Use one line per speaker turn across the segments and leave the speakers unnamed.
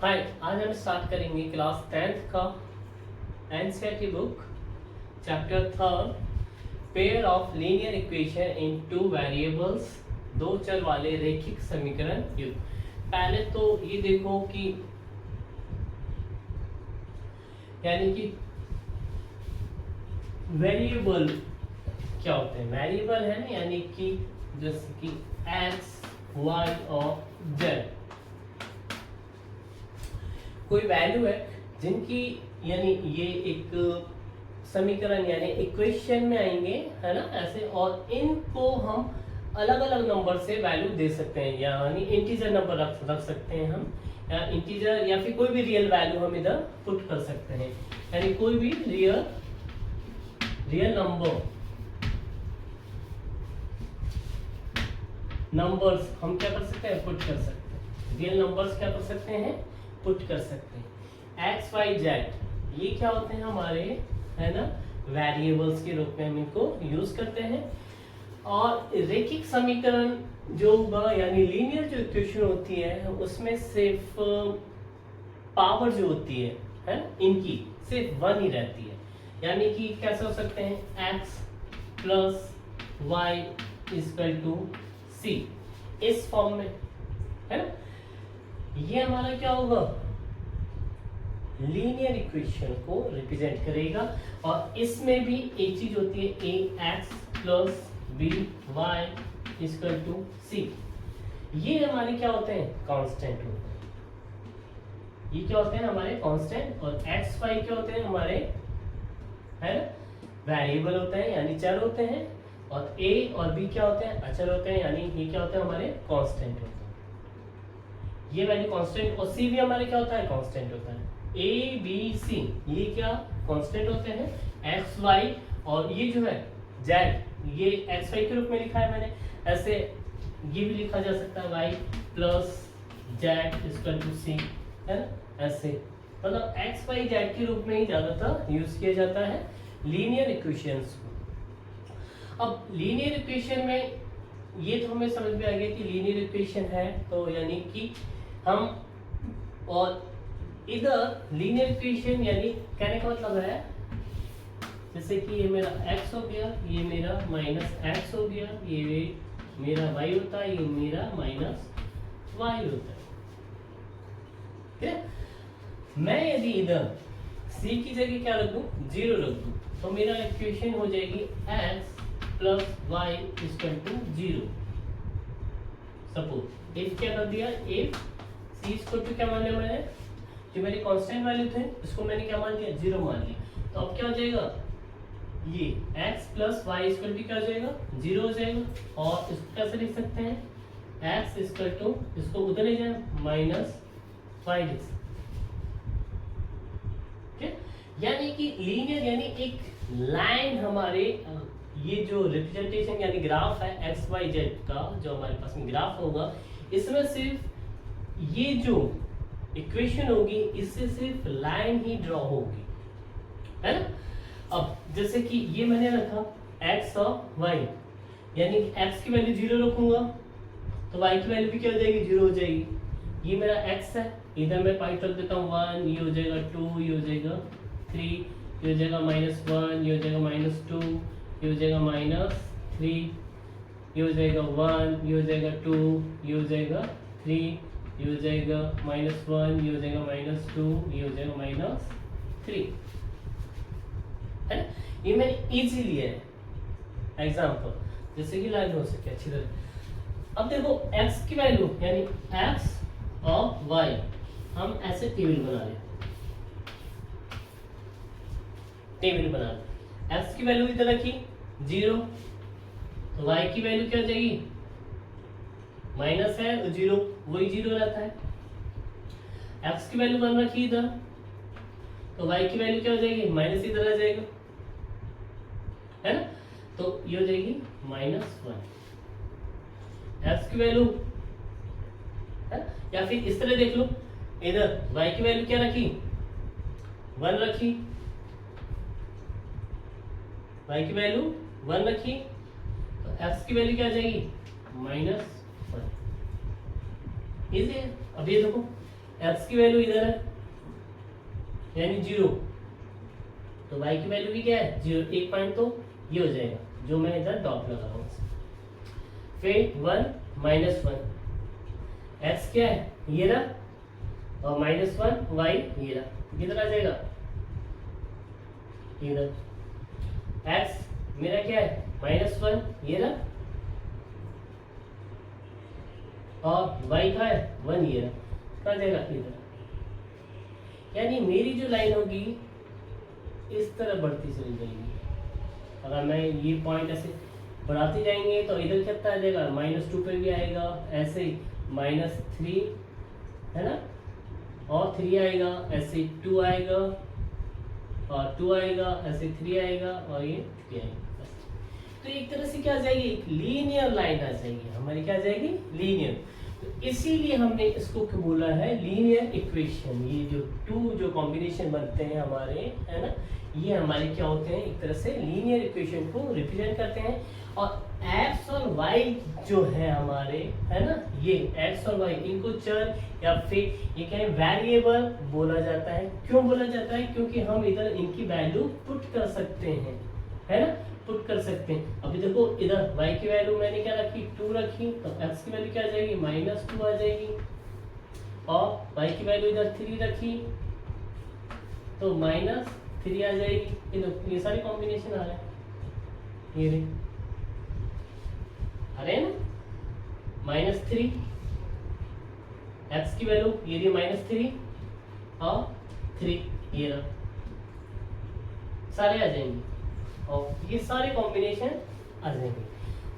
हाय, आज हम स्टार्ट करेंगे क्लास 10th का NCERT book chapter 3 pair of linear equation in two variables, दो चर वाले रैखिक समीकरण युक्त। पहले तो ये देखो कि यानी कि वेरिएबल क्या होते हैं। वेरिएबल है ना, यानी कि जैसे कि एक्स, वाई और जेड, कोई वैल्यू है जिनकी यानी ये एक समीकरण यानी इक्वेशन में आएंगे, है ना, ऐसे। और इनको हम अलग अलग नंबर से वैल्यू दे सकते हैं, यानी इंटीजर नंबर रख सकते हैं हम, या इंटीजर या फिर कोई भी रियल वैल्यू हम इधर पुट कर सकते हैं, यानी कोई भी रियल नंबर्स हम क्या कर सकते हैं, पुट कर सकते हैं। रियल नंबर्स क्या कर सकते हैं, पुट कर सकते हैं। एक्स वाई जेड ये क्या होते हैं हमारे, है ना, वेरिएबल्स के रूप में हम इनको यूज करते हैं। और रैखिक समीकरण जो होगा यानी लीनियर जो इक्वेशन होती है उसमें सिर्फ पावर जो होती है इनकी सिर्फ 1 ही रहती है। यानी कि कैसे हो सकते हैं, x plus y equal to c, इस फॉर्म में, है ना। ये हमारा क्या होगा, लीनियर इक्वेशन को रिप्रेजेंट करेगा। और इसमें भी एक चीज होती है, a x plus b y equal to c, ये हमारे क्या होते हैं, कांस्टेंट होते हैं। ये क्या होते हैं हमारे कांस्टेंट। और एक्स वाई क्या होते हैं हमारे, है ना, वेरिएबल होते हैं यानी चर होते हैं। और ए और बी क्या होते हैं, अचर होते हैं, यानी ये क्या होते हैं हमारे कांस्टेंट होते हैं। ये वैल्यू कांस्टेंट। और सी भी हमारे क्या होता है, कांस्टेंट होता है। ए बी सी ये क्या कांस्टेंट होते हैं। एक्स वाई और ये जो है जेड, ये एक्स वाई के रूप में लिखा है मैंने, ऐसे ये भी लिखा जा सकता है, y plus z equal to c, है ना, ऐसे। मतलब एक्स वाई जेड के रूप में ही ज्यादातर यूज किया जाता है लीनियर इक्वेशंस को। अब लीनियर इक्वेशन में ये तो हमें समझ में आ गया कि लीनियर इक्वेशन है, तो यानी कि हम, और इधर लीनियर इक्वेशन यानी कहने का मतलब है जैसे कि ये मेरा x हो गया, ये मेरा माइनस x हो गया, ये मेरा y होता है, ये मेरा माइनस y होता है। ठीक है। मैं यदि इधर c की जगह क्या रख दूं, 0 रख दूं, तो मेरा इक्वेशन हो जाएगी x plus y equal to 0। Suppose if क्या कर दिया, इफ c इक्वल टू क्या मान लिया मैंने, जो मेरे कांस्टेंट वैल्यू थे उसको मैंने क्या मान लिया, 0 मान लिया। तो अब क्या हो जाएगा, ये x plus y equal to क्या हो जाएगा, 0 हो जाएगा। और इसको कैसे लिख सकते हैं, x इक्वल टू, इसको उधर ले जाए, माइनस वाई लिख सकते हैं। यानी कि लीनियर यानी एक लाइन हमारे, ये जो रिप्रेजेंटेशन यानी ग्राफ है एक्स वाई जेड का, जो हमारे पास में ग्राफ होगा, इसमें सिर्फ ये जो इक्वेशन होगी इससे सिर्फ लाइन ही ड्रॉ होगी, है ना। अब जैसे कि ये मैंने रखा x और y, यानी x की वैल्यू 0 रखूंगा तो y की वैल्यू भी क्या हो जाएगी, 0 हो जाएगी। ये मेरा x है, इधर मैं पॉइंट रख देता हूँ 1, ये हो जाएगा 2, ये हो जाएगा 3, ये हो जाएगा -1, ये हो जाएगा -2, ये हो जाएगा -3, ये हो जाएगा 1, ये हो जाएगा 2, ये हो जाएगा 3, ये हो जाएगा -1, ये हो जाएगा -2, ये हो जाएगा -3, है। ये मैंने इजी लिया है एग्जाम्पल, जैसे कि लाइन हो सके अच्छी तरह। अब देखो x की वैल्यू यानी x और y हम ऐसे टेबल बना लें, x की वैल्यू इधर रखी 0, तो y की वैल्यू क्या हो जाएगी, माइनस है तो 0 वही 0 रहता है। x की वैल्यू 1 रखी इधर, तो y की वैल्यू क्या हो जाएगी, माइनस इधर आ जाएगा, है ना। तो ये हो जाएगी -1। x की वैल्यू है, या फिर इस तरह देख लो, इधर y की वैल्यू क्या रखी, 1 रखी, y की वैल्यू 1 रखी, तो x की वैल्यू क्या आ जाएगी, -1। इजी है। अब ये देखो एक्स की वैल्यू इधर है यानी 0, तो वाई की वैल्यू भी क्या है 0, एक पॉइंट तो ये हो जाएगा जो मैं इधर डॉट लगा रहा हूँ। फिर 1 माइनस 1 एक्स क्या है ये रहा और माइनस 1 वाई ये रहा, किधर आ जाएगा इधर। एक्स मेरा क्या है माइनस 1 ये रहा और वाई का है 1 ये रहा, कहाँ जाएगा इधर। यानी मेरी जो लाइन होगी इस तरह बढ़ती चली जाएगी। अगर मैं ये पॉइंट ऐसे बढ़ाते जाएंगे तो इधर कितना आ जाएगा -2 पे भी आएगा, ऐसे -3 है ना, और 3 आएगा, ऐसे 2 आएगा और 2 आएगा, ऐसे 3 आएगा और ये 3 आएगा। तो एक तरह से क्या आ जाएगी, एक लीनियर लाइन आ जाएगी हमारी, क्या आ जाएगी लीनियर। तो इसीलिए हमने इसको क्या बोला है लीनियर इक्वेशन। ये जो टू जो कॉम्बिनेशन बनते हैं हमारे, है ना, ये हमारे क्या होते हैं एक तरह से लीनियर इक्वेशन को रिप्रेजेंट करते हैं। और एक्स और वाई जो है हमारे, है ना, ये एक्स और वाई इनको चर या फिर ये क्या है वेरिएबल बोला जाता है। क्यों बोला जाता है, क्योंकि हम इधर इनकी वैल्यू पुट कर सकते हैं, है ना, पुट कर सकते हैं। अभी देखो इधर y की वैल्यू मैंने क्या रखी 2 रखी, तो x की वैल्यू क्या आ जाएगी -2 आ जाएगी, और y की वैल्यू इधर 3 रखी तो -3 आ जाएगी। ये सारे कॉम्बिनेशन आ रहे हैं, ये रे आ रहे हैं ना, -3 x की वैल्यू ये रही -3 और 3 ये रहा, सारे आ जाएंगे और ये सारे कॉम्बिनेशन आ जाएंगे।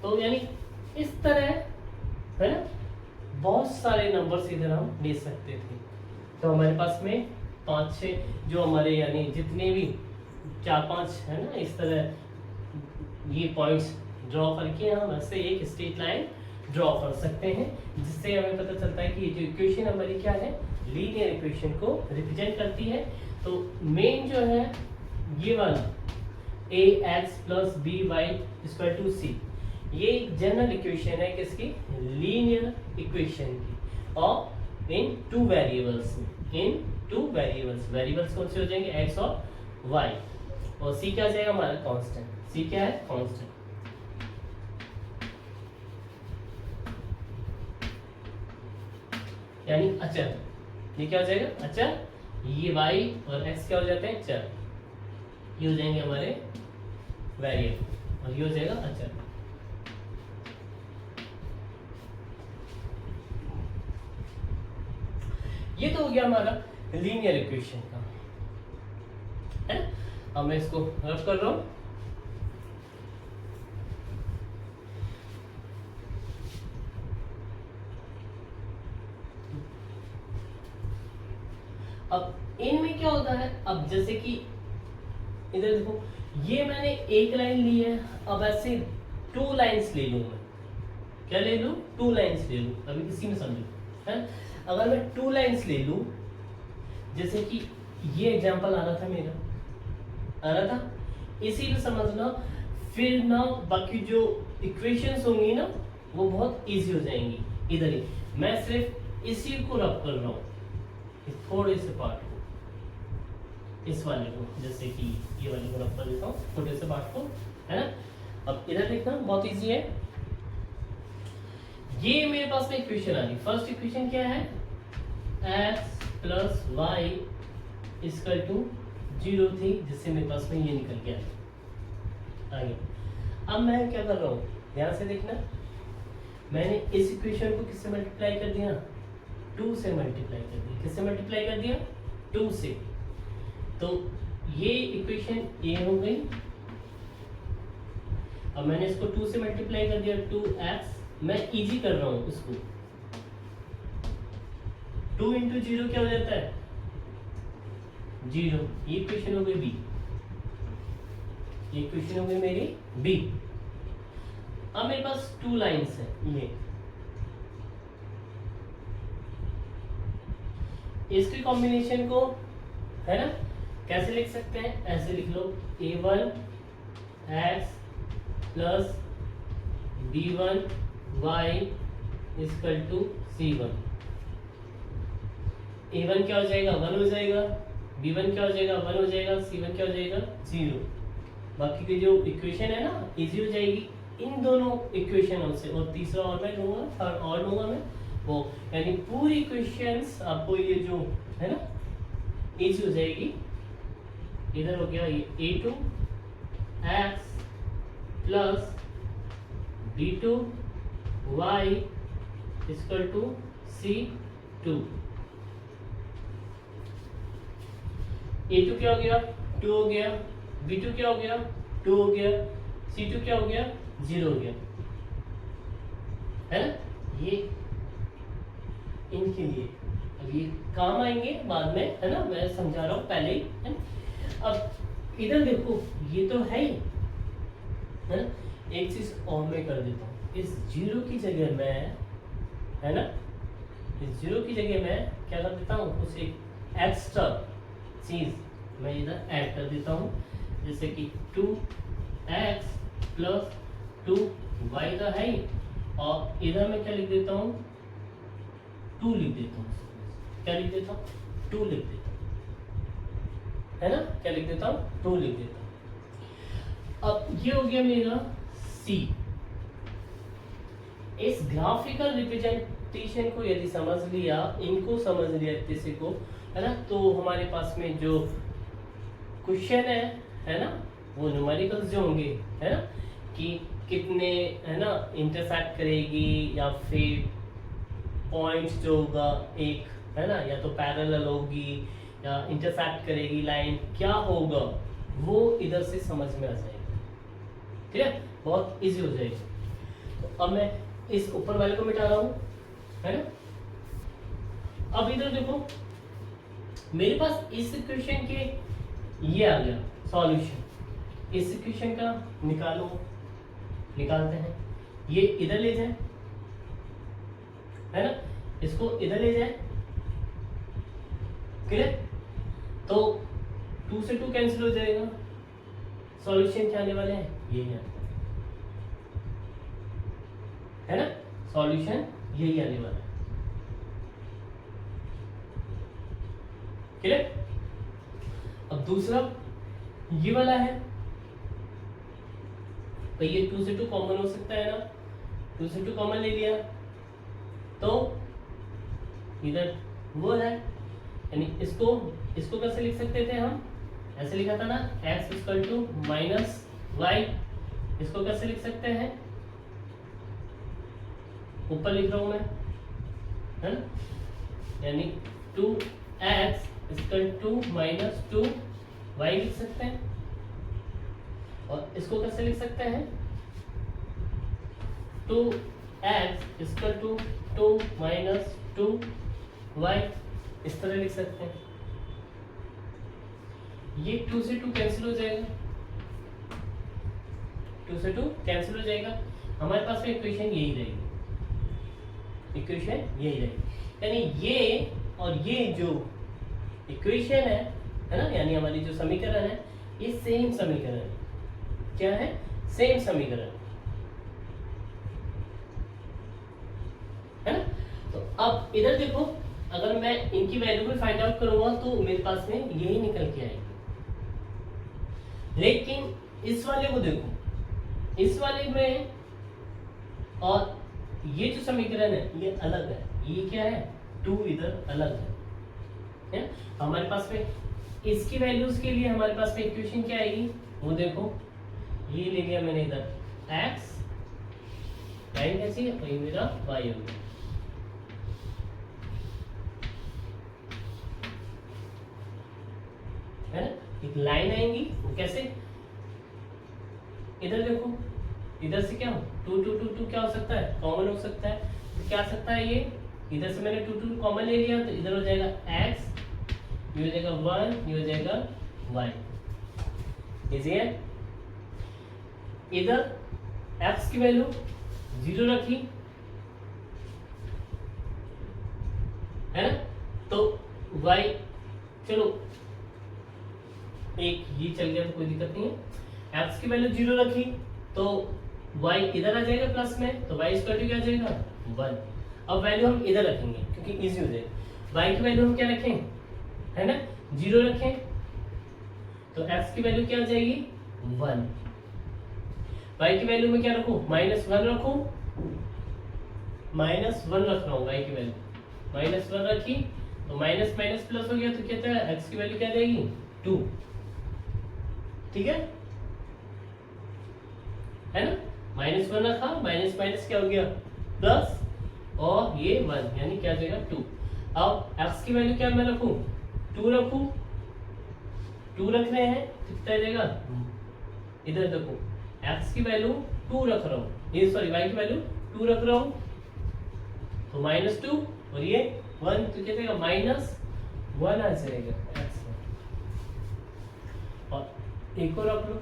तो यानी इस तरह, है ना, बहुत सारे नंबर्स इधर हम ले सकते थे। तो हमारे पास में 5-6 जो हमारे यानी जितने भी 4-5 है ना, इस तरह ये पॉइंट्स ड्रॉ करके हम ऐसे एक स्ट्रेट लाइन ड्रॉ कर सकते हैं, जिससे हमें पता चलता है कि ये जो इक्वेशन हमारी क्या है लीनियर इक्वेशन को रिप्रेजेंट करती है। तो मेन जो है ये वाला ax plus b y equal to c, ये जनरल इक्वेशन है किसकी लीनियर इक्वेशन की, और इन टू वेरिएबल्स वेरिएबल्स कौन से हो जाएंगे x और y, और c क्या जाएगा हमारा कांस्टेंट, c क्या है कांस्टेंट। यानी अचर, ये क्या हो जाएगा अचर, ये y और x क्या हो जाते हैं चर, ये हो जाएंगे हमारे वेरिएबल और ये हो जाएगा अचर। ये तो हो गया हमारा लीनियर इक्वेशन का, है ना। अब मैं इसको रफ कर रहा हूं। अब इनमें क्या होता है, अब जैसे कि इधर देखो ये मैंने एक लाइन ली है, अब ऐसे 2 लाइंस ले लूं मैं, क्या ले लूं 2 लाइंस ले लूं, अभी किसी में समझो, है। अगर मैं 2 लाइंस ले लूं, जैसे कि ये एग्जांपल आ रहा था मेरा, आ रहा था, इसी में समझना, फिर ना बाकी जो इक्वेशंस होंगी ना वो बहुत इजी हो जाएंगी। इधर ही मैं सिर्फ इसी को रब कर रहा हूँ, थोड़े से पार्ट को, इस वाले को, जैसे कि ये वाले को रब कर देता हूँ, छोटे से पार्ट को, है ना। अब इधर देखना बहुत इजी है, ये मेरे पास में इक्वेशन आ गई। फर्स्ट इक्वेशन क्या है x plus y equal to 0 थी, जिससे मेरे पास में ये निकल गया आगे। अब मैं क्या कर रहा हूँ, ध्यान से देखना, मैंने इस इक्वेशन को किससे मल्टीप्लाई कर दिया 2 से मल्टीप्लाई कर दिया, किससे मल्टीप्लाई कर दिया 2 से, तो ये इक्वेशन ए हो गई। अब मैंने इसको 2 से मल्टीप्लाई कर दिया 2x, मैं इजी कर रहा हूं इसको, 2 इंटू 0 क्या हो जाता है 0, ये इक्वेशन हो गई बी, ये इक्वेशन हो गई मेरी बी। अब मेरे पास 2 लाइंस है, ये इसके कॉम्बिनेशन को, है ना, कैसे लिख सकते हैं, ऐसे लिख लो a1 x plus b1 y equal to c1, a1 क्या हो जाएगा 1 हो जाएगा, b1 क्या हो जाएगा 1 हो जाएगा, c1 क्या हो जाएगा 0। बाकी की जो इक्वेशन है ना इजी हो जाएगी इन दोनों इक्वेशनों से। और तीसरा और मैं लूंगा, थर्ड और लूंगा मैं वो, यानी पूरी इक्वेशंस आपको ये जो है ना इजी हो जाएगी। इधर हो गया ये a2 x plus b2 y equal to c2। a2 क्या हो गया 2 हो गया, b2 क्या हो गया 2 हो गया, c2 क्या हो गया 0 हो गया, है ना। ये इनके लिए अब ये काम आएंगे बाद में, है ना, मैं समझा रहा हूँ पहले ही, है ना। अब इधर देखो ये तो है ही, है ना। एक चीज और मैं कर देता हूँ, इस 0 की जगह मैं, है ना, इस 0 की जगह मैं क्या कर देता हूँ, उस एक एक्स्ट्रा चीज मैं इधर ऐड कर देता हूँ, जैसे कि 2x प्लस 2y तो है ही, और इधर मैं क्या लिख देता हूँ 2 लिख देता हूँ। क्या लिख देता हूँ 2 लिख देता हूँ, है ना, क्या लिख देता हूँ 2 लिख देता हूँ। अब ये हो गया मेरा C। इस ग्राफिकल रिप्रेजेंटेशन को यदि समझ लिया, इनको समझ लिया किसी को, है ना, तो हमारे पास में जो क्वेश्चन है ना, वो न्यूमेरिकल्स जो होंगे, है ना, कि कितने, है ना, इंटरसेक्ट करेगी या फिर पॉइंट्स जो होगा एक, है ना, या तो पैरेलल होगी या इंटरसेक्ट करेगी लाइन, क्या होगा वो इधर से समझ में आ जाएगा। ठीक है, बहुत इजी हो जाएगा। तो अब मैं इस ऊपर वाले को मिटा रहा हूं, है ना। अब इधर देखो मेरे पास इस इक्वेशन के ये आ गया सॉल्यूशन। इस इक्वेशन का निकालते हैं, ये इधर ले जाए, है ना, इसको इधर ले जाए, क्लियर। तो 2 से 2 कैंसिल हो जाएगा, सॉल्यूशन क्या आने वाले हैं ये है ना, सॉल्यूशन यही आने वाला है, क्लियर। अब दूसरा ये वाला है, तो ये 2 से 2 कॉमन हो सकता है ना, 2 से 2 कॉमन ले लिया तो इधर वो है, यानी इसको कैसे लिख सकते थे हम, ऐसे लिखा था ना x equal to minus y. इसको कैसे लिख सकते हैं, ऊपर लिख रहा हूं मैं, है ना, यानी 2x equal to minus 2y लिख सकते हैं। और इसको कैसे लिख सकते हैं 2x equal to 2 minus 2y, इस तरह लिख सकते हैं। ये 2 से 2 कैंसिल हो जाएगा, 2 से 2 कैंसिल हो जाएगा, हमारे पास में इक्वेशन यही रहेगी, इक्वेशन यही रहेगी। यानी ये और ये जो इक्वेशन है ना, यानी हमारी जो समीकरण है ये सेम समीकरण है। क्या है, सेम समीकरण है ना। तो अब इधर देखो, अगर मैं इनकी वैल्यू भी फाइंड आउट करूंगा तो मेरे पास में यही निकल के आएगी। लेकिन इस वाले को देखो, इस वाले में और ये जो समीकरण है ये अलग है, ये क्या है 2 इधर अलग है। हमारे पास में इसकी वैल्यूज के लिए हमारे पास में इक्वेशन क्या आएगी वो देखो, ये ले लिया मैंने इधर x, लाइन कैसी है, वही मेरा y हो गया, है ना। एक लाइन आएंगी वो कैसे, इधर देखो, इधर से क्या हो 2 2 2 2 क्या हो सकता है, कॉमन हो सकता है, तो क्या हो सकता है ये, इधर से मैंने 2 2 कॉमन ले लिया तो इधर हो जाएगा x, ये हो जाएगा 1, ये हो जाएगा y, इजी है। इधर x की वैल्यू 0 रखी, है ना, तो y, चलो एक ये चल गया तो कोई दिक्कत नहीं है, x की वैल्यू 0 रखी तो y इधर आ जाएगा प्लस में, तो y इक्वल टू क्या आ जाएगा 1। अब वैल्यू हम इधर रखेंगे क्योंकि इजी हो जाएगा। y की वैल्यू हम क्या रखें, है ना, 0 रखें, तो x की वैल्यू क्या आ जाएगी 1। y की वैल्यू में क्या रखूं, -1 रखूं, -1 रख रहा हूं y की वैल्यू, -1 रखी तो माइनस माइनस प्लस हो गया, तो कहता है x की वैल्यू क्या आ जाएगी 2। ठीक है ना, -1 रखा, माइनस माइनस क्या हो गया प्लस, और ये 1 यानी क्या आ जाएगा 2। अब x की वैल्यू क्या मैं रखूं, 2 रखूं, 2 रख रहे हैं तो कितना आ जाएगा, इधर देखो x की वैल्यू 2 रख रहा हूं, ये सॉरी y की वैल्यू 2 रख रहा हूं, तो -2 और ये 1, तो क्या देगा -1 आ जाएगा x। और एक और रख लो,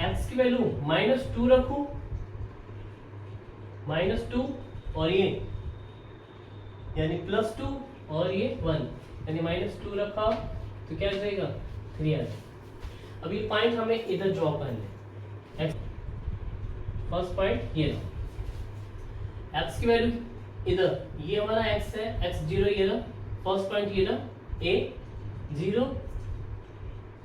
x की वैल्यू -2 रखूं, -2 और ये यानी +2 और ये 1 यानी -2 रखा तो क्या आ जाएगा 3 आ जाएगा। अब ये पॉइंट हमें इधर ड्रॉ करना है, फर्स्ट पॉइंट ये लो, x की वैल्यू इधर, ये हमारा x है, x0 ये लो, फर्स्ट पॉइंट ये लो a 0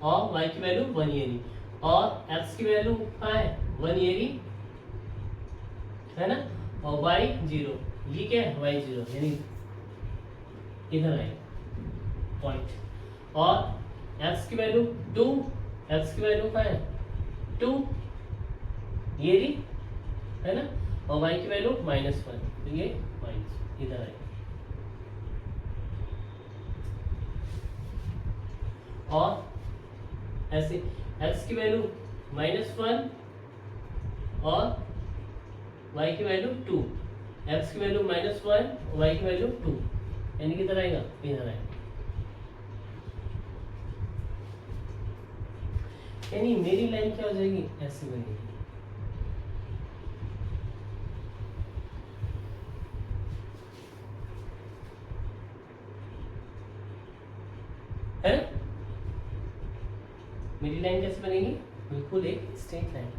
और y की वैल्यू 1 ये रही, और x की वैल्यू कहाँ है 1 ये रही, है ना, और y 0, ये क्या है y 0 यानी इधर आए पॉइंट, और x की वैल्यू 2, x की वैल्यू कहाँ है 2 ये रही, है ना, और y की वैल्यू -1, तो ये माइनस इधर आए, और ऐसे x की वैल्यू -1 और y की वैल्यू 2, x की वैल्यू -1 y की वैल्यू 2 यानी किधर आएगा इधर आएगा, यानी मेरी लाइन क्या हो जाएगी ऐसी बनेगी। है ना, मेरी लाइन कैसे बनेगी, बिल्कुल एक स्ट्रेट लाइन।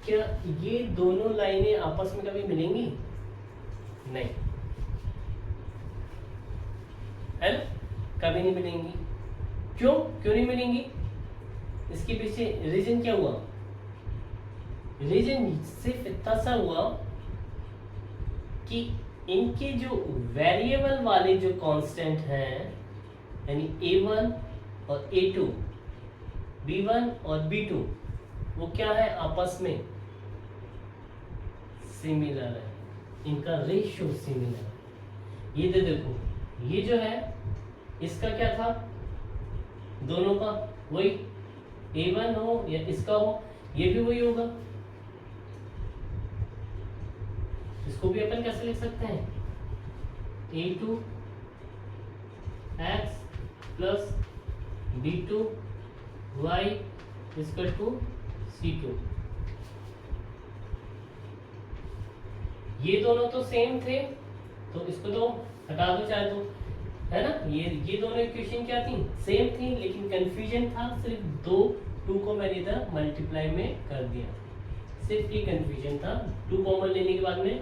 क्या ये दोनों लाइनें आपस में कभी मिलेंगी, नहीं, है ना, कभी नहीं मिलेंगी। क्यों क्यों नहीं मिलेंगी, इसके पीछे रीजन क्या हुआ, रीजन सिर्फ इतना सा हुआ कि इनके जो वेरिएबल वाले जो कांस्टेंट हैं, यानी a1 और a2, b1 और b2, वो क्या है आपस में सिमिलर है, इनका रेशियो सिमिलर है। ये देखो, ये जो है इसका क्या था, दोनों का वही a1 हो या इसका हो, ये भी वही होगा, इसको भी अपन कैसे लिख सकते हैं, a2 x plus b2 y equal to c2। ये दोनों तो सेम थे, तो इसको तो हटा दो चाहे तो, है ना, ये दोनों इक्वेशन क्या थी, सेम थी, लेकिन कंफ्यूजन था सिर्फ 2 को मैंने इधर मल्टीप्लाई में कर दिया, सिर्फ ये कंफ्यूजन था। 2 कॉमन लेने के बाद में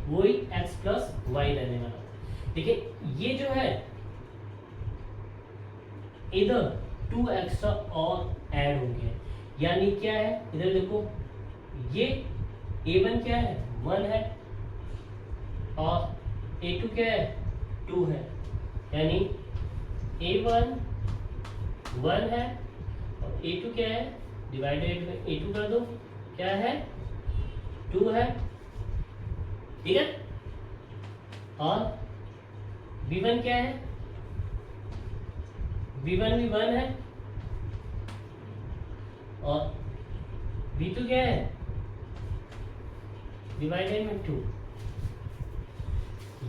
वही x प्लस वाई रहने वाला था। देखिए ये जो है इधर 2 एक्स्ट्रा और ऐड हो गया, यानी क्या है, इधर देखो ये a1 क्या है 1 है, और a2 क्या है 2 है, यानी a1 1 है और a2 क्या है, डिवाइडेड में a2 कर दो, क्या है 2 है, ठीक है, और b1 क्या है, b1 भी 1 है, और b2 क्या है, डिवाइडेड में 2,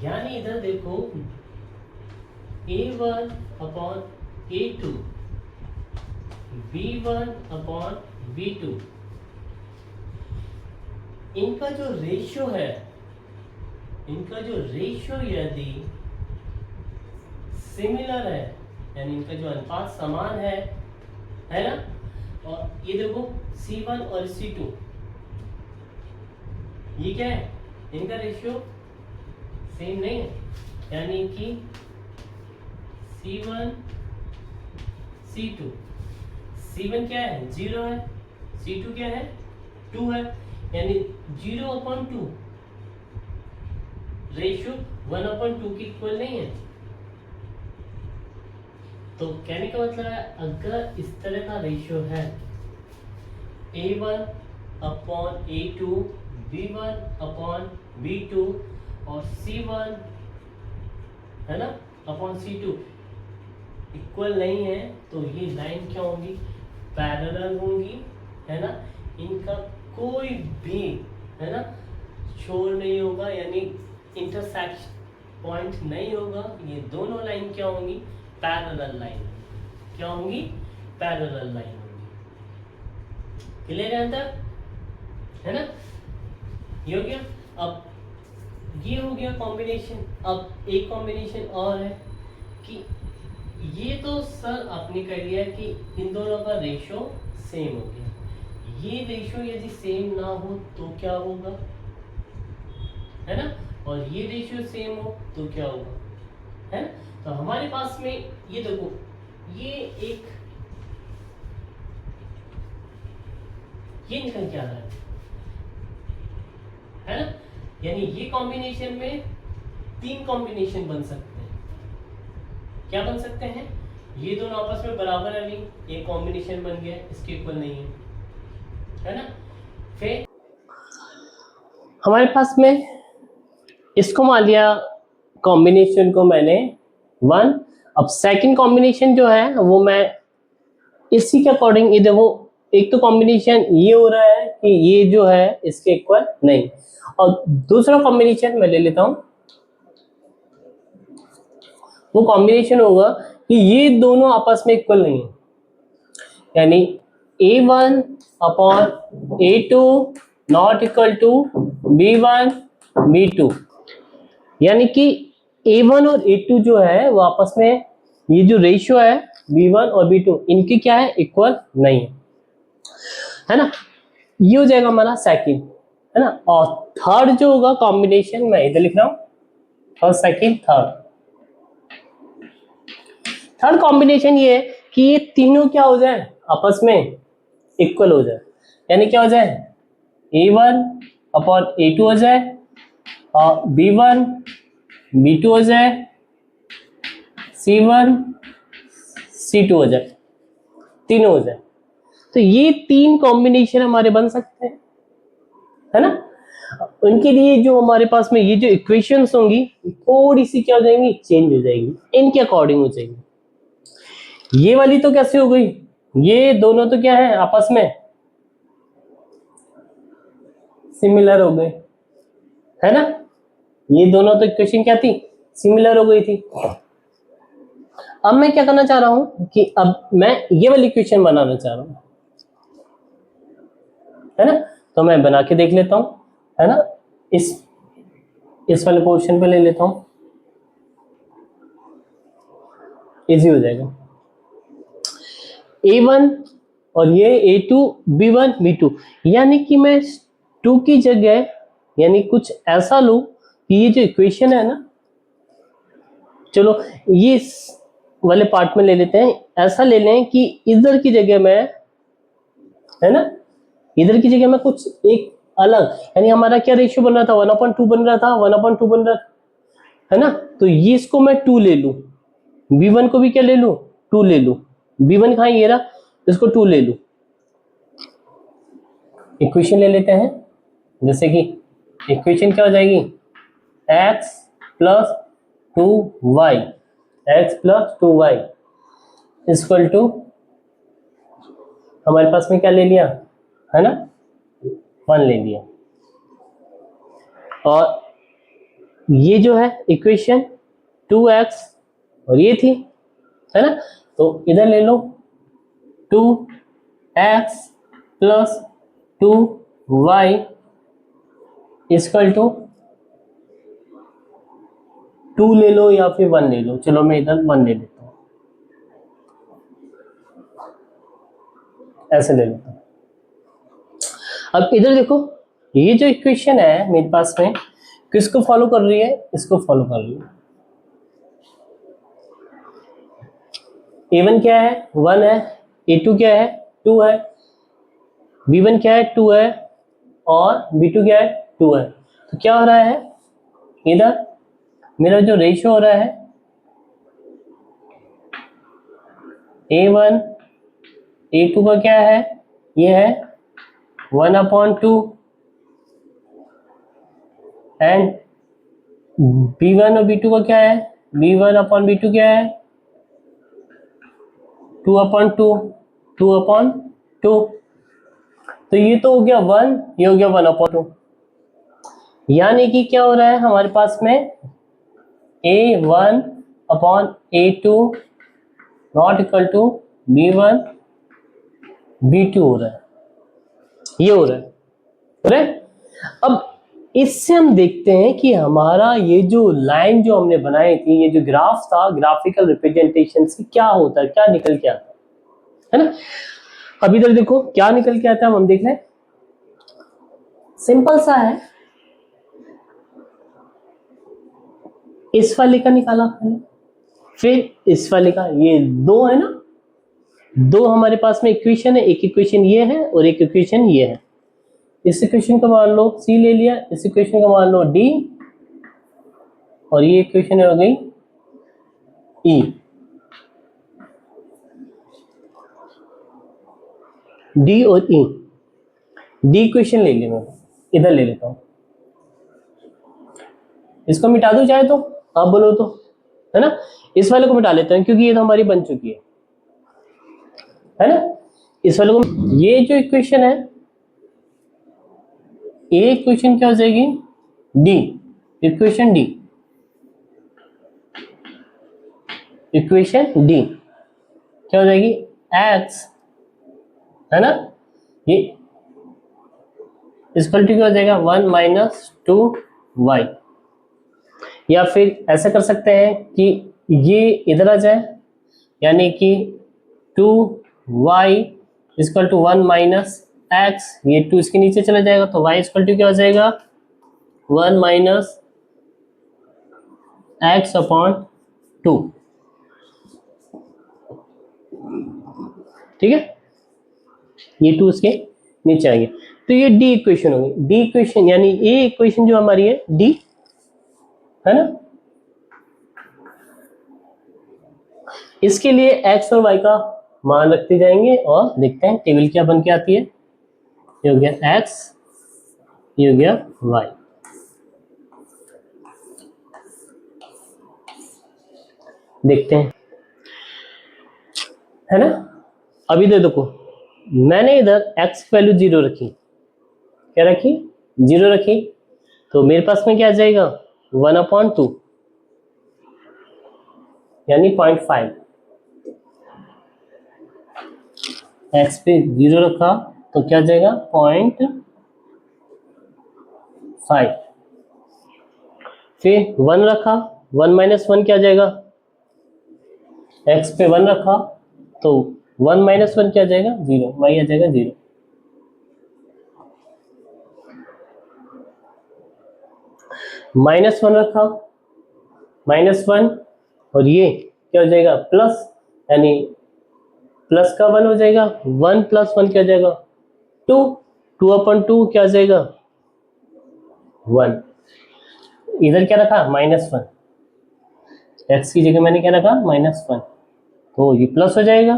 यानी इधर देखो a1 upon a2, b1 upon b2, इनका जो रेशियो है, इनका जो रेशियो यदि सिमिलर है, यानी इनका जो अनुपात समान है ना, और ये देखो c1 और c2, ये क्या है, इनका रेशियो सेम नहीं है, यानी कि C1 C2, C1 क्या है 0 है, C2 क्या है 2 है, यानी 0/2 रेशियो 1/2 के इक्वल नहीं है। तो कहने का मतलब है अगर इस तरह का रेशियो है A1/A2, B1/B2 और C1 है ना अपॉन C2 इक्वल नहीं है, तो ये लाइन क्या होंगी, पैरेलल होंगी, है ना। इनका कोई भी है ना छोर नहीं होगा, यानी इंटरसेक्शन पॉइंट नहीं होगा। ये दोनों लाइन क्या होंगी, पैरेलल लाइन। क्या होंगी, पैरेलल लाइन होंगी। क्लियर है अंदर, है ना। ये हो गया। अब ये हो गया कॉम्बिनेशन। अब एक कॉम्बिनेशन और है कि ये तो सर आपने कर लिया कि इन दोनों का रेशियो सेम हो गया। ये रेशियो यदि सेम ना हो तो क्या होगा, है ना, और ये रेशियो सेम हो तो क्या होगा, है ना। तो हमारे पास में ये देखो, ये एक ये निकल के आ रहा है ना। यानी ये कॉम्बिनेशन में 3 कॉम्बिनेशन बन सकते हैं। क्या बन सकते हैं, ये दोनों आपस में बराबर है, नहीं ये कॉम्बिनेशन बन गया, इसके इक्वल नहीं है ना। फिर हमारे पास में इसको मान लिया कॉम्बिनेशन को मैंने 1। अब सेकंड कॉम्बिनेशन जो है वो मैं इसी के अकॉर्डिंग, ये देखो एक तो कॉम्बिनेशन ये हो रहा है कि ये जो है इसके इक्वल नहीं, और दूसरा कॉम्बिनेशन मैं ले लेता हूं, वो कॉम्बिनेशन होगा कि ये दोनों आपस में इक्वल नहीं है, यानी A1/A2 not equal to B1/B2, यानी कि A1 और A2 जो है वो आपस में ये जो रेशियो है B1 और B2 इनकी क्या है, इक्वल नहीं है ना। ये हो जाएगा हमारा सेकंड, है ना। और थर्ड जो होगा कॉम्बिनेशन मैं इधर लिख रहा हूं, फर्स्ट सेकंड थर्ड कॉम्बिनेशन ये है कि ये तीनों क्या हो जाए, आपस में इक्वल हो जाए, यानी क्या हो जाए, A1/A2 हो जाए और B1/B2 हो जाए, C1/C2 हो जाए, तीनों हो जाए। तो ये 3 कॉम्बिनेशन हमारे बन सकते हैं, है ना। उनके लिए जो हमारे पास में ये जो इक्वेशंस होंगी थोड़ी सी क्या हो जाएंगी, चेंज हो जाएंगी, इनके अकॉर्डिंग हो जाएंगी। ये वाली तो कैसे हो गई, ये दोनों तो क्या है आपस में सिमिलर हो गए, है ना। ये दोनों तो इक्वेशन क्या थी, सिमिलर हो गई थी। अब मैं क्या करना चाह रहा हूं कि अब मैं ये वाली इक्वेशन बनाना चाह रहा हूं, है ना। तो मैं बना के देख लेता हूं, है ना। इस वाले पोर्शन पे ले लेता हूं, इजी हो जाएगा। A1 और ये A2 B1 B2, यानी कि मैं 2 की जगह यानी कुछ ऐसा लूं कि ये जो इक्वेशन है ना, चलो ये इस वाले पार्ट में ले लेते हैं, ऐसा ले लें कि इधर की जगह मैं, है ना, इधर की जगह मैं कुछ एक अलग, यानी हमारा क्या रेशियो बन रहा था, 1/2 बन रहा था, 1/2 बन रहा था, है ना। तो ये इसको मैं 2 ले लूं, B1 को भी क्या ले लूं, 2 ले लूं, B1 कहां ये रहा, इसको 2 ले लूं। इक्वेशन ले लेते हैं, जैसे कि इक्वेशन क्या हो जाएगी, x plus 2y, x plus 2y equal to, हमारे पास में क्या ले लिया, है ना, 1 ले लिया। और ये जो है इक्वेशन 2x और ये थी, है ना, तो इधर ले लो 2x plus 2y equal to 2 ले लो या फिर 1 ले लो, चलो मैं इधर 1 ले लेता हूं, ऐसे ले लेता हूं। अब इधर देखो, ये जो इक्वेशन है मेरे पास में, किसको फॉलो कर रही है? इसको फॉलो कर रही है। A1 क्या है? 1 है। A2 क्या है? 2 है। B1 क्या है? 2 है। और B2 क्या है? 2 है। तो क्या हो रहा है इधर? मेरा जो रेशियो हो रहा है A1 A2 का क्या है? ये है 1/2 एंड B1 और B2 का क्या है? B1/B2 क्या है? 2/2 2/2। तो ये तो हो गया 1, ये हो गया 1/2। यानी कि क्या हो रहा है हमारे पास में A1/A2 not equal to B1/B2 हो रहा है, ये हो रहा है। अब इससे हम देखते हैं कि हमारा ये जो लाइन जो हमने बनाई थी, ये जो ग्राफ था, ग्राफिकल रिप्रेजेंटेशन से क्या होता है, क्या निकल के आता है ना। अब इधर देखो क्या निकल के आता है, हम देख लें। सिंपल सा है, इस वाले का निकाला हमने, फिर इस वाले का, ये दो है ना, दो हमारे पास में इक्वेशन है, एक इक्वेशन ये है और एक इक्वेशन ये है। इस इक्वेशन का मान लो C ले लिया, इस इक्वेशन का मान लो D, और ये इक्वेशन हो गई E। D और E, D इक्वेशन ले ली मैं, इधर ले लेता हूं, इसको मिटा दूं चाहे तो, आप बोलो तो, है ना। इस वाले को मिटा लेते हैं क्योंकि ये तो हमारी बन चुकी है ना। इस वाले को, ये जो इक्वेशन है, ए इक्वेशन क्या हो जाएगी? D, equation D, equation D क्या हो जाएगी? एक्स, है ना। ये इक्वल टू क्या हो जाएगा? 1 - 2y। या फिर ऐसा कर सकते हैं कि ये इधर आ जाए, यानी कि 2y इक्वल टू 1 - x, ये 2 इसके नीचे चला जाएगा, तो y इक्वल टू क्या हो जाएगा? 1 - x/2। ठीक है, ये 2 इसके नीचे आएंगे, तो ये डी इक्वेशन होगी। डी इक्वेशन यानी ए इक्वेशन जो हमारी है डी, है ना। इसके लिए एक्स और वाई का मान रखते जाएंगे और देखते हैं टेबल क्या बन के आती है। ये हो गया एक्स, ये हो गया वाई। देखते हैं, है ना। अभी दे देखो, मैंने इधर एक्स की वैल्यू 0 रखी, क्या रखी? 0 रखी, तो मेरे पास में क्या आ जाएगा? 1/2 यानी 0.5। एक्स पे 0 रखा तो क्या आ जाएगा? 0.5। फिर 1 रखा, 1 - 1 क्या आ जाएगा? एक्स पे 1 रखा तो 1 - 1 क्या आ जाएगा? 0, वाई आ जाएगा 0। -1 रखा, -1, और ये क्या हो जाएगा? प्लस, यानी प्लस का 1 हो जाएगा, 1 + 1 क्या हो जाएगा? 2, 2/2 क्या आ जाएगा? 1। इधर क्या रखा? -1, एक्स की जगह मैंने क्या रखा? -1, तो ये प्लस हो जाएगा,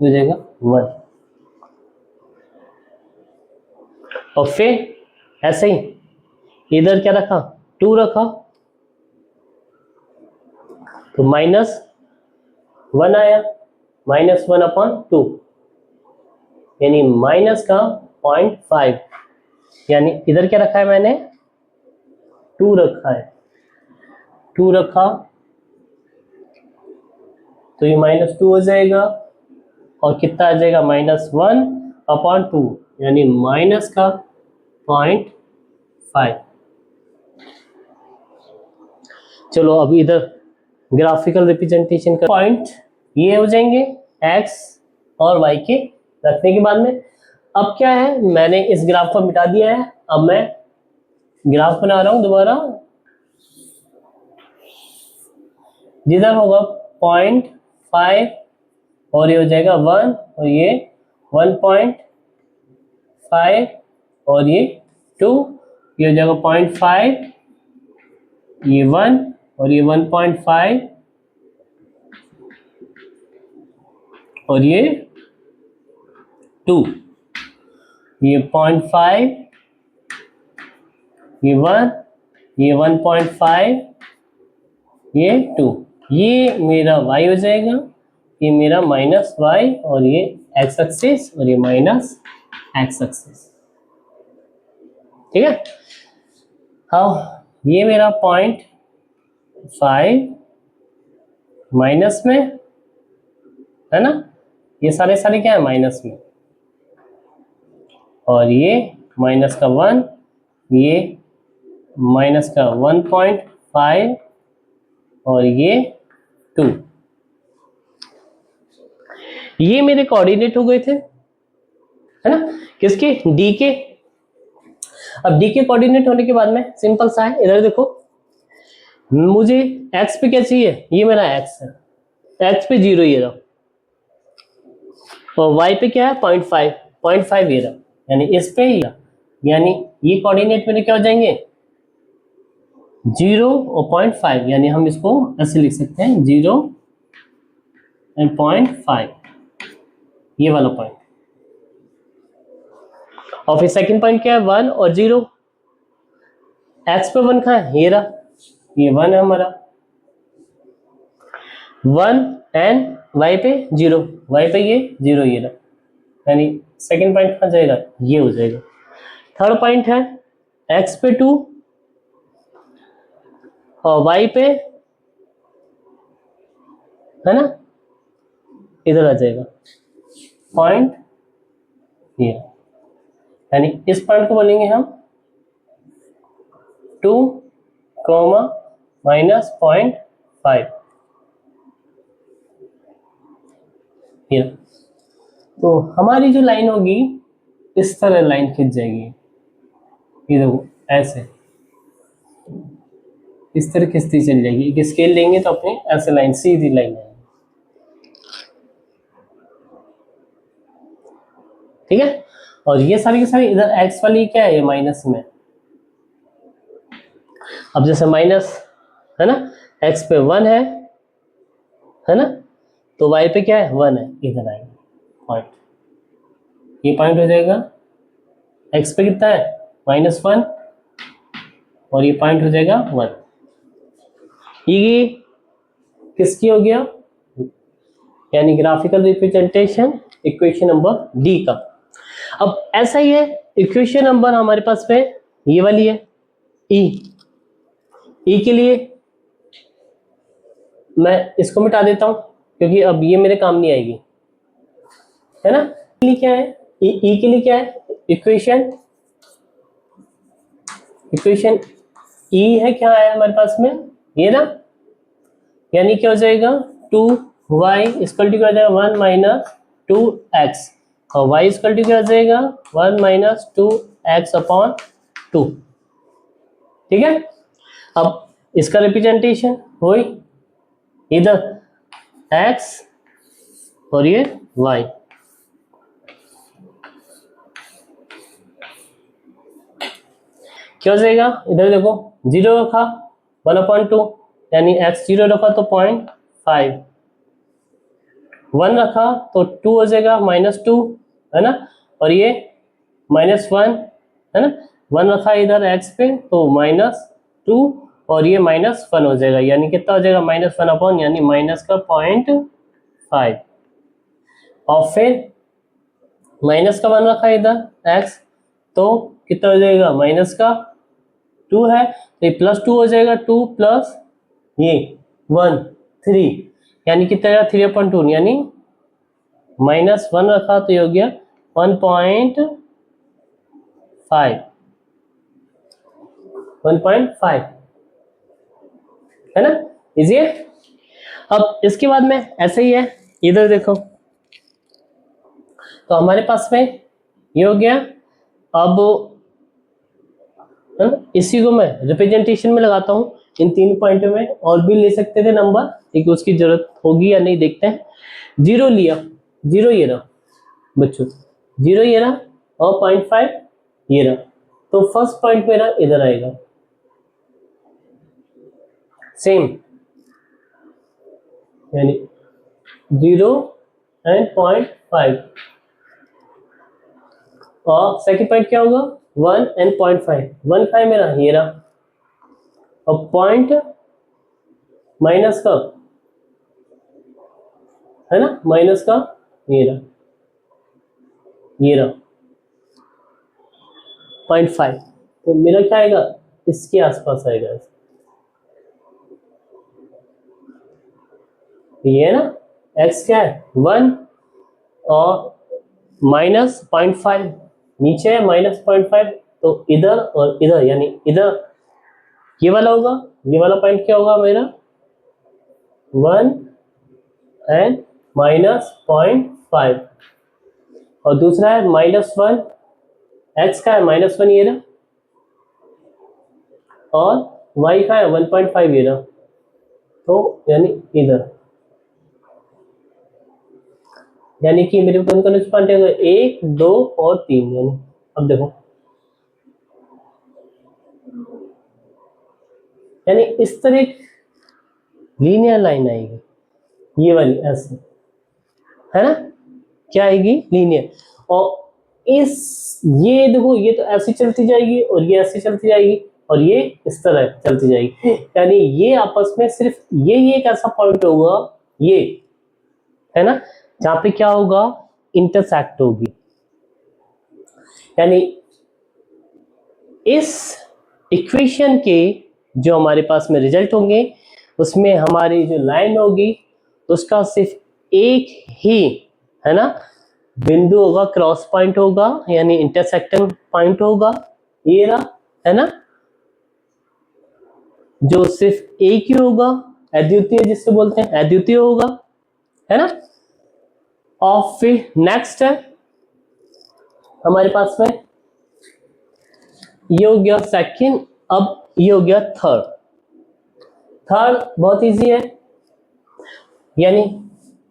हो जाएगा 1। और फिर ऐसे ही इधर क्या रखा? 2 रखा, तो -1 आया, -1/2 यानी माइनस का 0.5, यानी इधर क्या रखा है मैंने? 2 रखा है, 2 रखा तो ये -2 हो जाएगा, और कितना आ जाएगा? -1/2 यानी माइनस का 0.5। चलो अब इधर ग्राफिकल रिप्रेजेंटेशन का पॉइंट ये हो जाएंगे एक्स और वाई के रखने के बाद में। अब क्या है, मैंने इस ग्राफ को मिटा दिया है, अब मैं ग्राफ बना रहा हूं दोबारा, जिधर होगा 0.5 और ये हो जाएगा 1 और ये 1.5 और ये 2, ये हो जाएगा 0.5, ये 1 और ये 1.5 और ये 2, ये 0.5, ये 1, ये 1.5, ये 2, ये मेरा y हो जाएगा, ये मेरा माइनस y और ये x एक्सिस और ये माइनस x एक्सिस। ठीक है, हाँ ये मेरा 0.5 माइनस में है ना, ये सारे सारे क्या है माइनस में, और ये माइनस का 1, ये माइनस का 1.5 और ये 2, ये मेरे कोऑर्डिनेट हो गए थे, है ना, किसके, डी के। अब डी के कोऑर्डिनेट होने के बाद में सिंपल सा है, इधर देखो मुझे एक्स पे क्या चाहिए, ये मेरा एक्स है, एक्स पे 0 ये रहा, और वाई पे क्या है 0.5 ये रहा, यानी इस पे ही, यानी ये कोऑर्डिनेट मेरे क्या हो जाएंगे 0 और 0.5, यानी हम इसको ऐसे लिख सकते हैं 0 और 0.5, ये वाला पॉइंट। और फिर सेकंड पॉइंट क्या है 1 और 0, एक्स पे 1 कहाँ है, ये रहा, ये 1 है हमारा, 1 एंड वाई पे 0, वाई पे ये 0 ये रहा, यानी सेकंड पॉइंट कहाँ जाएगा, ये हो जाएगा। थर्ड पॉइंट है एक्स पे 2 और वाई पे, है ना, इधर आ जाएगा पॉइंट ये, यानी इस पॉइंट को बोलेंगे हम 2, माइनस 0.5, ये। तो हमारी जो लाइन होगी इस तरह लाइन खींच जाएगी, ये देखो ऐसे, इस तरह खिंचती चल जाएगी, एक स्केल लेंगे तो अपने ऐसे लाइन सीधी लाइन है, ठीक है। और ये सारी की सारी इधर एक्स वाली क्या है, ये माइनस में, अब जैसे माइनस है ना, एक्स पे 1 है ना, तो वाई पे क्या है 1 है, इधर आएगा पॉइंट, ये पॉइंट हो जाएगा, एक्स पे कितना है -1 और ये पॉइंट हो जाएगा 1, ये किसकी हो गया, यानी graphical representation equation number D का। अब ऐसा ही है इक्वेशन नंबर हमारे पास में ये वाली है ई के लिए मैं इसको मिटा देता हूं क्योंकि अब ये मेरे काम नहीं आएगी, है ना। क्या है ई के लिए क्या है, इक्वेशन ई है, क्या है हमारे पास में ये ना, यानी क्या हो जाएगा 2y इक्वल टू क्या हो जाएगा 1 माइनस 2x और y इक्वल टू क्या हो जाएगा 1 माइनस 2x अपॉन 2, ठीक है। अब इसका रिप्रेजेंटेशन हो इधर x और ये y, क्या हो जाएगा, इधर देखो 0 रखा 1/2 यानी x 0 रखा तो 0.5, 1 रखा तो 2 हो जाएगा -2, है ना, और ये -1 है ना, 1 रखा इधर x पे तो -2 और ये -1 हो जाएगा, यानी कितना हो जाएगा -1 अपॉन, यानी माइनस का 0.5, और फिर माइनस का 1 रखा इधर x तो कितना हो जाएगा माइनस का 2 है तो ये +2 हो जाएगा, 2 प्लस ये 1 3, यानी कितना आएगा 3/2, यानी -1 रखा तो ये हो गया 1.5 है ना, इजी है। अब इसके बाद में ऐसे ही है, इधर देखो तो हमारे पास में ये हो गया, अब है ना। इसी को मैं रिप्रेजेंटेशन में लगाता हूँ इन 3 पॉइंटों में, और भी ले सकते थे नंबर, ठीक है, उसकी जरूरत होगी या नहीं देखते हैं। 0 लिया, 0 ये रहा बच्चों, 0 ये रहा, और 0.5 ये रहा। तो फर्स्ट पॉइंट मेरा इधर आएगा, सेम, यानी 0 एंड 0.5, और सेकंड पॉइंट क्या होगा, 1 एंड 0.5, 1.5 मेरा ये रहा, और पॉइंट माइनस का, है ना, माइनस का ये रहा, ये रहा 0.5। तो मेरा क्या आएगा, इसके आसपास आएगा, ये है ना, x क्या है 1 और माइनस 0.5, नीचे है माइनस 0.5, तो इधर और इधर, यानी इधर ये वाला होगा, ये वाला पॉइंट क्या होगा मेरा 1 एंड माइनस 0.5, और दूसरा है -1, x का है -1 ये रहा, और y का है 1.5 ये रहा, तो यानी इधर, यानी कि मेरे को कौन से पॉइंट है, 1 2 और 3, यानी अब देखो, यानी इस तरह लीनियर लाइन आएगी, ये वाली ऐसे, है ना, क्या आएगी, लीनियर। और ये देखो, ये तो ऐसे चलती जाएगी, और ये ऐसे चलती जाएगी, और ये इस तरह चलती जाएगी, यानी ये आपस में सिर्फ ये एक ऐसा पॉइंट होगा, ये है ना, जहां पे क्या होगा, इंटरसेक्ट होगी। यानी इस इक्वेशन के जो हमारे पास में रिजल्ट होंगे, उसमें हमारी जो लाइन होगी उसका सिर्फ एक ही, है ना, बिंदु होगा, क्रॉस पॉइंट होगा, यानी इंटरसेक्टिंग पॉइंट होगा, ये रहा, है ना, जो सिर्फ एक ही होगा, अद्वितीय जिससे बोलते हैं, अद्वितीय होगा, है ना। और फिर नेक्स्ट है हमारे पास में, ये हो गया सेकंड, अब ये हो गया थर्ड। थर्ड बहुत इजी है, यानी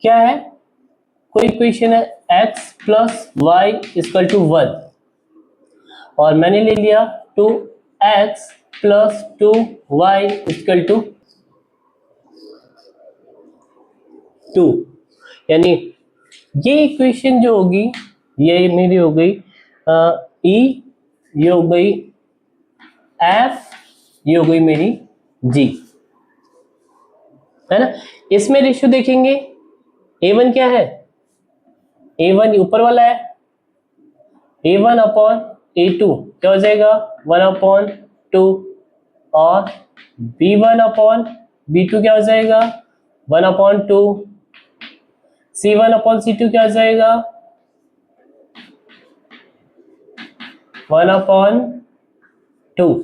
क्या है, कोई इक्वेशन है x plus y equal to 1, और मैंने ले लिया 2x plus 2y equal to 2, यानी ये इक्वेशन जो होगी, ये मेरी हो गई e, ये हो गई f, ये हो गई मेरी g, है ना। इसमें रेशियो देखेंगे, a1 क्या है, a1 ऊपर वाला है, a1 अपॉन a2 क्या हो जाएगा 1/2, और b1 अपॉन b2 क्या हो जाएगा 1/2, c1 अपॉन c2 क्या हो जाएगा 1/2।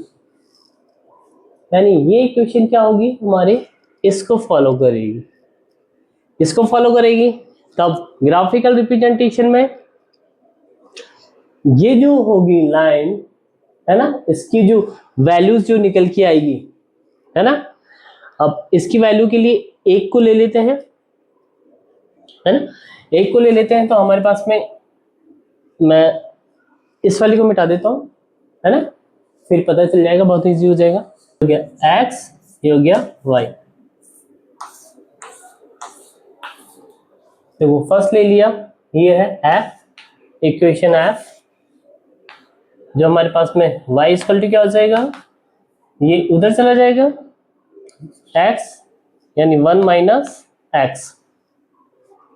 यानी ये इक्वेशन क्या होगी हमारे, इसको फॉलो करेगी, इसको फॉलो करेगी। तब ग्राफिकल रिप्रेजेंटेशन में ये जो होगी लाइन, है ना, इसकी जो वैल्यूज जो निकल के आएगी, है ना। अब इसकी वैल्यू के लिए एक को ले लेते हैं, है ना, एक को ले लेते हैं, तो हमारे पास में, मैं इस वाली को मिटा देता हूं, है ना, फिर पता चल जाएगा, बहुत इजी हो जाएगा। हो गया x, ये हो गया y। देखो फर्स्ट ले लिया, ये है f, इक्वेशन f, जो हमारे पास में y इक्वल टू क्या हो जाएगा, ये उधर चला जाएगा x, यानी 1 माइनस x,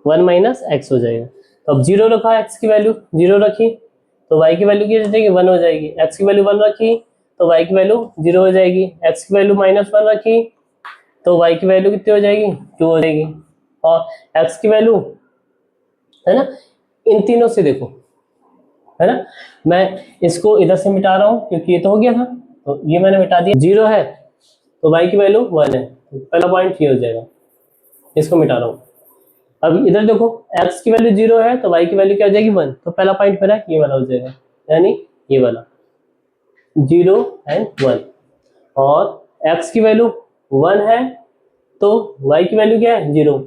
1 माइनस x हो जाएगा। तो अब 0 रखा, x की वैल्यू 0 रखी, तो y की वैल्यू क्या हो जाएगी 1 हो जाएगी, x की वैल्यू 1 रखी तो y की वैल्यू 0 हो जाएगी, x की वैल्यू -1 रखी तो y की वैल्यू कितनी हो जाएगी 2 हो जाएगी, और x की वैल्यू, है ना, इन तीनों से देखो, है ना, मैं इसको इधर से मिटा रहा हूँ क्योंकि ये तो हो गया था, तो ये मैंने मिटा दिया। 0 है तो y की वैल्यू 1 है, तो पहला पॉइंट ये हो जाएगा, इसको मिटा रहा हूँ। अब इधर देखो x की वैल्यू 0 है तो y की वैल्यू क्या हो जाएगी 1, तो पहला पॉइंट मेरा ये वाला हो जाएगा, यानी ये वाला। 0 एंड 1, और x की वैल्यू 1 है तो y की वैल्यू क्या है 0,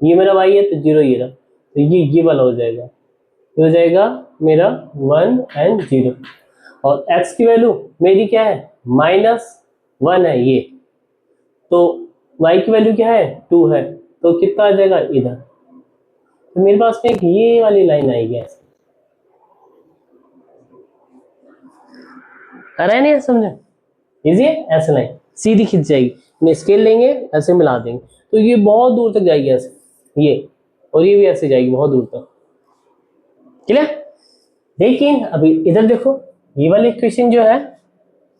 ये मेरा y है तो 0 ये रहा, तो ये वाला हो जाएगा, ये हो जाएगा मेरा 1 एंड 0, और x की वैल्यू मेरी क्या है -1 है ये, तो y की वैल्यू क्या है 2 है, तो कितना आ जाएगा इधर, तो मेरे पास में ये वाली लाइन आएगी ऐसे, आ रहा है नहीं समझे, इजी है, ऐसे लाइन सीधी खिंच जाएगी, मैं स्केल लेंगे ऐसे मिला देंगे तो ये बहुत दूर तक जाएगी ऐसे, ये और ये भी ऐसे जाएगी बहुत दूर तक, क्लियर। लेकिन अभी इधर देखो, ये वाली इक्वेशन जो है,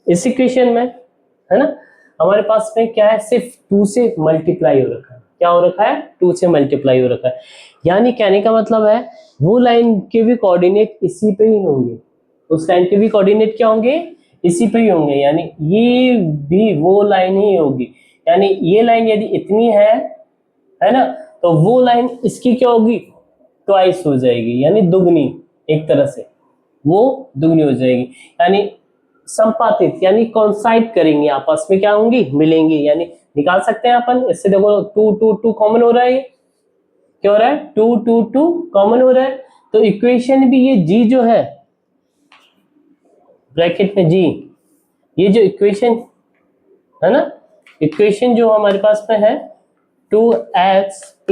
इस इक्वेशन में है ना हमारे पास में क्या है, सिर्फ 2 से मल्टीप्लाई हो रखा है, क्या हो रखा है 2 से मल्टीप्लाई हो रखा है, यानी कहने का मतलब है वो लाइन के भी कोऑर्डिनेट इसी पे ही होंगे, उस लाइन के भी कोऑर्डिनेट क्या होंगे इसी पे ही होंगे, यानी ये भी वो लाइन ही होगी, यानी ये लाइन यदि इतनी है ना, तो वो लाइन इसकी क्या होगी ट्वाइस हो जाएगी, यानी दुगनी, एक तरह से वो दुगनी हो जाएगी, यानी संपातित यानी कॉन्साइड करेंगे, आपस में क्या होंगी मिलेंगी, यानी निकाल सकते हैं अपन इससे, देखो 2 2 2 कॉमन हो रहा है, क्या हो रहा है 2 2 2 कॉमन हो रहा है, तो इक्वेशन भी ये जी जो है ब्रैकेट में जी, ये जो इक्वेशन है ना, इक्वेशन जो हमारे पास में है 2x +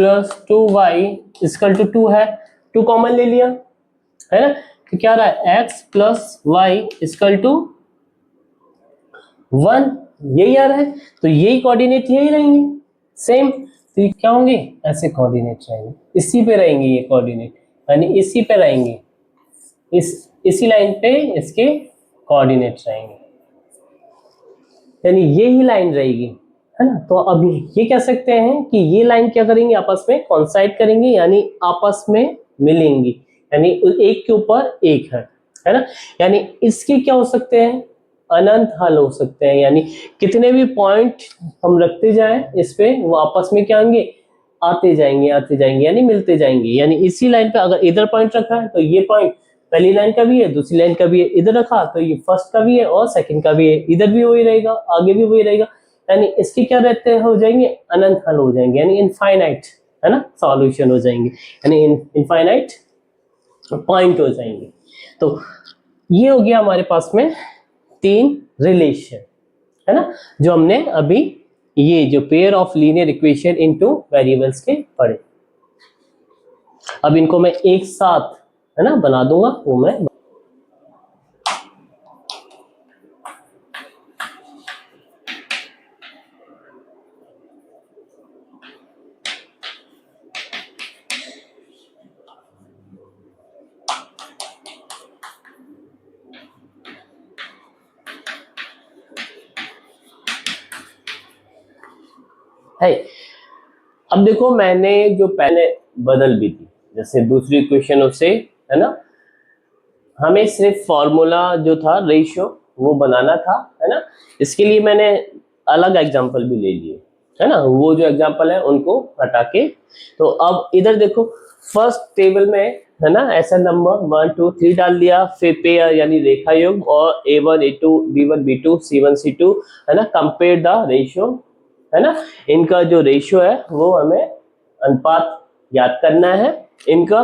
2y = 2 है, 2 कॉमन ले लिया है ना, तो क्या रहा है x + y = 1, यही आ रहा है, तो यही कोऑर्डिनेट यही रहेंगे सेम, तो ये क्या होंगे ऐसे कोऑर्डिनेट रहेंगे, इसी पे रहेंगे ये कोऑर्डिनेट, यानी इसी पे रहेंगे, इसी लाइन पे इसके कोऑर्डिनेट रहेंगे, यानी यही लाइन रहेगी, है ना। तो अब ये कह सकते हैं कि ये लाइन क्या करेंगे आपस में कोइंसाइड करेंगे, यानी आपस में मिलेंगी, यानी एक के ऊपर एक है ना, यानी इसके क्या हो सकते हैं अनंत हल हो सकते हैं, यानी कितने भी पॉइंट हम रखते जाएं इस पे वो आपस में क्या होंगे आते जाएंगे यानी मिलते जाएंगे, यानी इसी लाइन पे अगर इधर पॉइंट रखा है तो ये पॉइंट पहली लाइन का भी है दूसरी लाइन का भी है, इधर रखा तो ये फर्स्ट का भी है और सेकंड का भी है, इधर भी वही रहेगा आगे भी वही रहेगा, यानी इसके क्या रहते हो जाएंगे अनंत हल हो जाएंगे, यानी इनफाइनाइट है ना सॉल्यूशन हो जाएंगे, यानी इनफाइनाइट पॉइंट हो जाएंगे। तो ये हो गया हमारे पास में 3 रिलेशन, है ना, जो हमने अभी ये जो pair of linear equation into variables के पढ़े। अब इनको मैं एक साथ है ना बना दूंगा, वो मैं है। अब देखो मैंने जो पहले बदल भी दी, जैसे दूसरी इक्वेशनों से है ना, हमें सिर्फ फॉर्मूला जो था रेशियो वो बनाना था, है ना, इसके लिए मैंने अलग एग्जांपल भी ले लिए, है ना, वो जो एग्जांपल है उनको हटा के, तो अब इधर देखो फर्स्ट टेबल में है ना ऐसा नंबर 1 2 3 डाल दिया, फिर पेयर यानी रेखा योग और a1 a2 b1 b2 c1 c2 है ना, कंपेयर द रेशियो, है ना, इनका जो रेशियो है वो हमें अनुपात याद करना है, इनका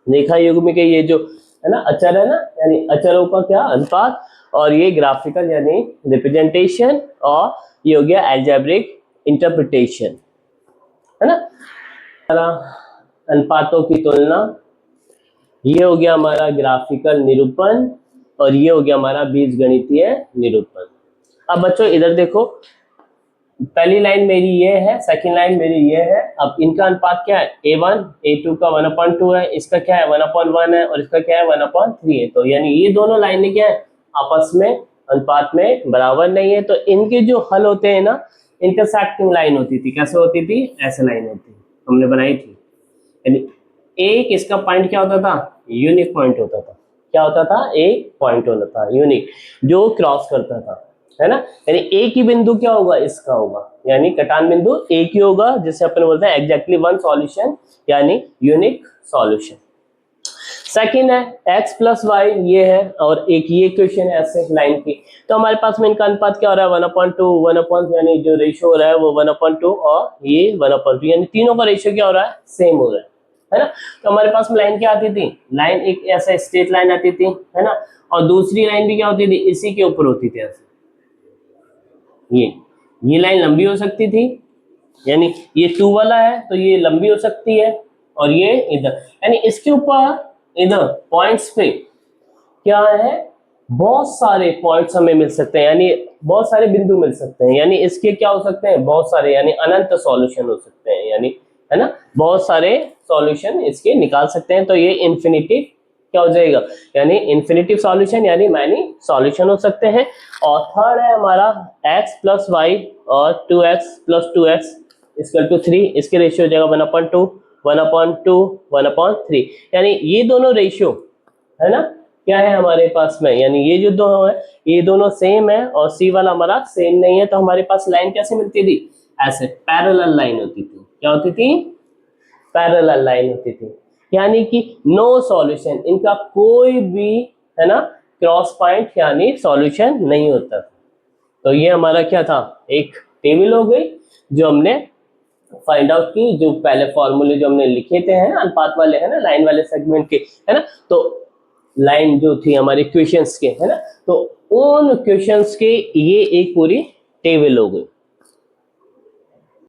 रेखा युग्म के ये जो है ना अचर है ना, यानी अचरों का क्या अनुपात, और ये ग्राफिकल यानी रिप्रेजेंटेशन, और ये हो गया अलजेब्रिक इंटरप्रिटेशन, है ना, हमारा अनुपातों की तुलना, ये हो गया हमारा ग्राफिकल निरूपण, और ये हो गया हमारा बीजगणितीय निरूपण। अब बच्चों इधर देखो, पहली लाइन मेरी ये है, सेकंड लाइन मेरी ये है, अब इनका अनुपात क्या है a1 a2 का 1/2 है, इसका क्या है 1/1 है, और इसका क्या है 1/3 है, तो यानी ये दोनों लाइनें क्या है आपस में अनुपात में बराबर नहीं है, तो इनके जो हल होते हैं ना इंटरसेक्टिंग लाइन होती थी, कैसे होती थी ऐसे लाइन होती हमने बनाई थी, यानी एक इसका पॉइंट क्या होता था यूनिक पॉइंट होता था, क्या होता था एक पॉइंट होता था यूनिक जो क्रॉस करता था, है ना, यानी एक ही बिंदु क्या होगा इसका होगा, यानी कटान बिंदु एक ही होगा, जिसे अपन बोलते हैं एग्जैक्टली वन सॉल्यूशन यानी यूनिक सॉल्यूशन। सेकंड है x प्लस वाई, ये है, और एक ये क्वेश्चन है ऐसे लाइन की। तो हमारे पास में इनका अनुपात क्या हो रहा है 1/2, 1/, यानी जो रेशियो हो रहा है वो 1/2 और ये 1/2, यानी तीनों का रेशियो क्या हो रहा है, सेम हो रहा है ना। तो हमारे पास में लाइन क्या आती थी, लाइन एक ऐसा स्ट्रेट लाइन आती थी, है ना, और दूसरी लाइन भी क्या होती थी, इसी के ऊपर होती थी ऐसे। ये लाइन लंबी हो सकती थी, यानी ये 2 वाला है तो ये लंबी हो सकती है, और ये इधर, यानी इसके ऊपर इधर पॉइंट्स पे क्या है, बहुत सारे पॉइंट्स हमें मिल सकते हैं, यानी बहुत सारे बिंदु मिल सकते हैं, यानी इसके क्या हो सकते हैं, बहुत सारे, यानी अनंत सॉल्यूशन हो सकते हैं, यानी है ना, बहुत सारे सॉल्यूशन इसके निकाल सकते हैं। तो ये इन्फिनिटिव क्या हो जाएगा, यानी इन्फिनिटिव सॉल्यूशन, यानी मैनी सॉल्यूशन हो सकते हैं। और थर्ड है हमारा x प्लस वाई और 2x plus 2x equal to 3, इसके रेशियो हो जाएगा 1/2, 1/2, 1/3, यानी ये दोनों रेशियो है ना क्या है हमारे पास में, यानी ये जो दो है ये दोनों सेम है, और सी वाला हमारा सेम नहीं है। तो हमारे पास लाइन कैसे मिलती थी, ऐसे पैरेलल लाइन होती थी। क्या होती थी, पैरेलल लाइन होती थी, यानी कि नो सॉल्यूशन, इनका कोई भी है ना क्रॉस पॉइंट यानी सॉल्यूशन नहीं होता। तो ये हमारा क्या था, एक टेबल हो गई जो हमने फाइंड आउट की, जो पहले फॉर्मूले जो हमने लिखे थे हैं अनुपात वाले, है ना, लाइन वाले सेगमेंट के, है ना, तो लाइन जो थी हमारे क्वेश्चंस के, है ना, तो उन क्वेश्चंस के ये एक पूरी टेबल हो गई।